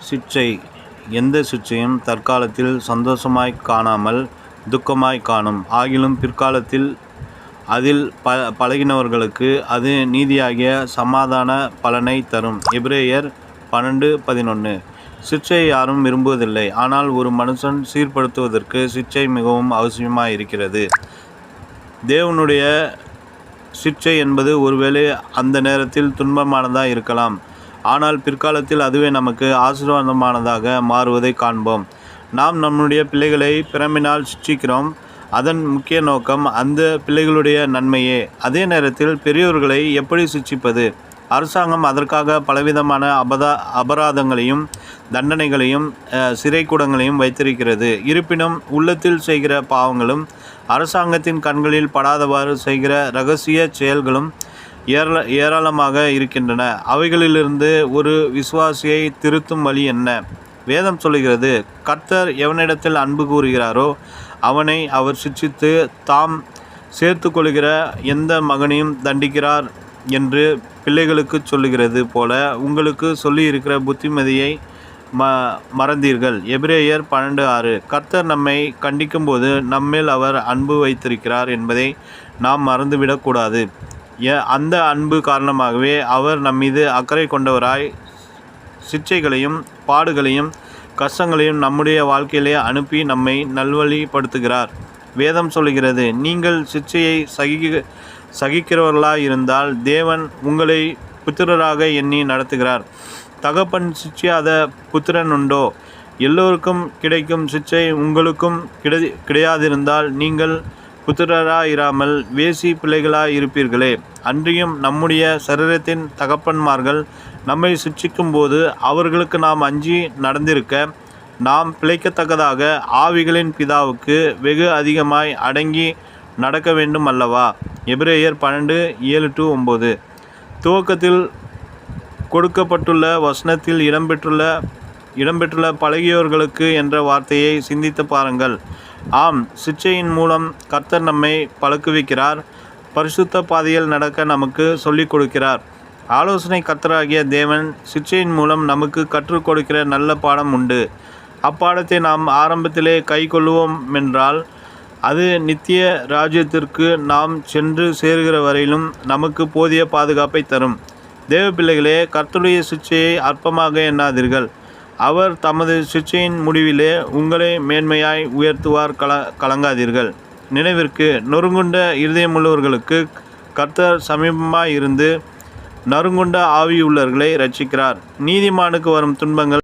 சிட்சை. எந்த சிட்சையும் தற்காலத்தில் சந்தோஷமாய்க் காணாமல் துக்கமாய்க் காணும். ஆகிலும் பிற்காலத்தில் அதில் பழகினவர்களுக்கு அது நீதியாகிய சமாதான பலனைத் தரும். எபிரெயர் 12:11. சிட்சையை யாரும் விரும்புவதில்லை. ஆனால் ஒரு மனுஷன் சீர்படுத்துவதற்கு சிட்சை மிகவும் அவசியமாயிருக்கிறது. தேவனுடைய சிட்சை என்பது ஒருவேளை அந்த நேரத்தில் துன்பமானதாக இருக்கலாம். ஆனால் பிற்காலத்தில் அதுவே நமக்கு ஆசீர்வாதமானதாக மாறுவதை காண்போம். நாம் நம்முடைய பிள்ளைகளை பிரம்பினால் சிட்சிக்கிறோம். அதன் முக்கிய நோக்கம் அந்த பிள்ளைகளுடைய நன்மையே. அதே நேரத்தில் பெரியோர்களை எப்படி சிட்சிப்பது? அரசாங்கம் அதற்காக பலவிதமான அபராதங்களையும் தண்டனைகளையும் சிறைக்கூடங்களையும் வைத்திருக்கிறது. இருப்பினும் உள்ளத்தில் செய்கிற பாவங்களும் அரசாங்கத்தின் கண்களில் படாதவாறு செய்கிற இரகசிய செயல்களும் ஏராளமாக இருக்கின்றன. அவைகளிலிருந்து ஒரு விசுவாசியை திருத்தும் வழி என்ன? வேதம் சொல்லுகிறது, கர்த்தர் எவனிடத்தில் அன்பு கூறுகிறாரோ அவனை அவர் சிட்சித்து தாம் சேர்த்து கொள்கிற எந்த மகனையும் தண்டிக்கிறார் என்று பிள்ளைகளுக்கு சொல்லுகிறது போல உங்களுக்கு சொல்லியிருக்கிற புத்திமதியை மறந்தீர்கள். எபிரெயர் 12:6. கர்த்தர் நம்மை கண்டிக்கும்போது நம்மேல் அவர் அன்பு வைத்திருக்கிறார் என்பதை நாம் மறந்துவிடக்கூடாது. அந்த அன்பு காரணமாகவே அவர் நம்மீது அக்கறை கொண்டவராய் சிட்சைகளையும் பாடுகளையும் கஷ்டங்களையும் நம்முடைய வாழ்க்கையிலே அனுப்பி நம்மை நல்வழிப்படுத்துகிறார். வேதம் சொல்லுகிறது, நீங்கள் சிட்சையை சகிக்கிறவர்களாயிருந்தால் தேவன் உங்களை புத்திரராக எண்ணி நடத்துகிறார். தகப்பன் சிட்சியாத புத்திரன் உண்டோ? எல்லோருக்கும் கிடைக்கும் சிட்சை உங்களுக்கும் கிடையாதிருந்தால் நீங்கள் புத்திரராயிராமல் வேசி பிள்ளைகளாயிருப்பீர்களே. அன்றியும் நம்முடைய சரீரத்தின் தகப்பன்மார்கள் நம்மை சிட்சிக்கும் போது அவர்களுக்கு நாம் அஞ்சி நடந்திருக்க நாம் பிழைக்கத்தக்கதாக ஆவிகளின் பிதாவுக்கு வெகு அதிகமாய் அடங்கி நடக்க வேண்டும் அல்லவா? எபிரெயர் 12:7-9. துவக்கத்தில் கொடுக்கப்பட்டுள்ள வசனத்தில் இடம்பெற்றுள்ள பழகியோர்களுக்கு என்ற வார்த்தையை சிந்தித்து பாருங்கள். ஆம், சிட்சையின் மூலம் கர்த்தர் நம்மை பழக்குவிக்கிறார். பரிசுத்த பாதையில் நடக்க நமக்கு சொல்லிக் கொடுக்கிறார். ஆலோசனை கர்த்தராகிய தேவன் சிட்சையின் மூலம் நமக்கு கற்றுக் கொடுக்கிற நல்ல பாடம் உண்டு. அப்பாடத்தை நாம் ஆரம்பத்திலே கை கொள்ளுவோமென்றால் அது நித்திய ராஜ்யத்திற்கு நாம் சென்று சேருகிற வரையிலும் நமக்கு போதிய பாதுகாப்பை தரும். தேவ பிள்ளைகளே, கர்த்தருடைய சிட்சையை அற்பமாக எண்ணாதீர்கள். அவர் தமது சிட்சையின் முடிவிலே உங்களை மேன்மையாய் உயர்த்துவார். கலங்காதீர்கள். நினைவிற்கு, நொறுங்குண்ட இருதயமுள்ளவர்களுக்கு கர்த்தர் சமீபமாய் இருந்து நறுங்குண்ட ஆவியுள்ளவர்களை இரட்சிக்கிறார். நீதிமானுக்கு வரும் துன்பங்கள்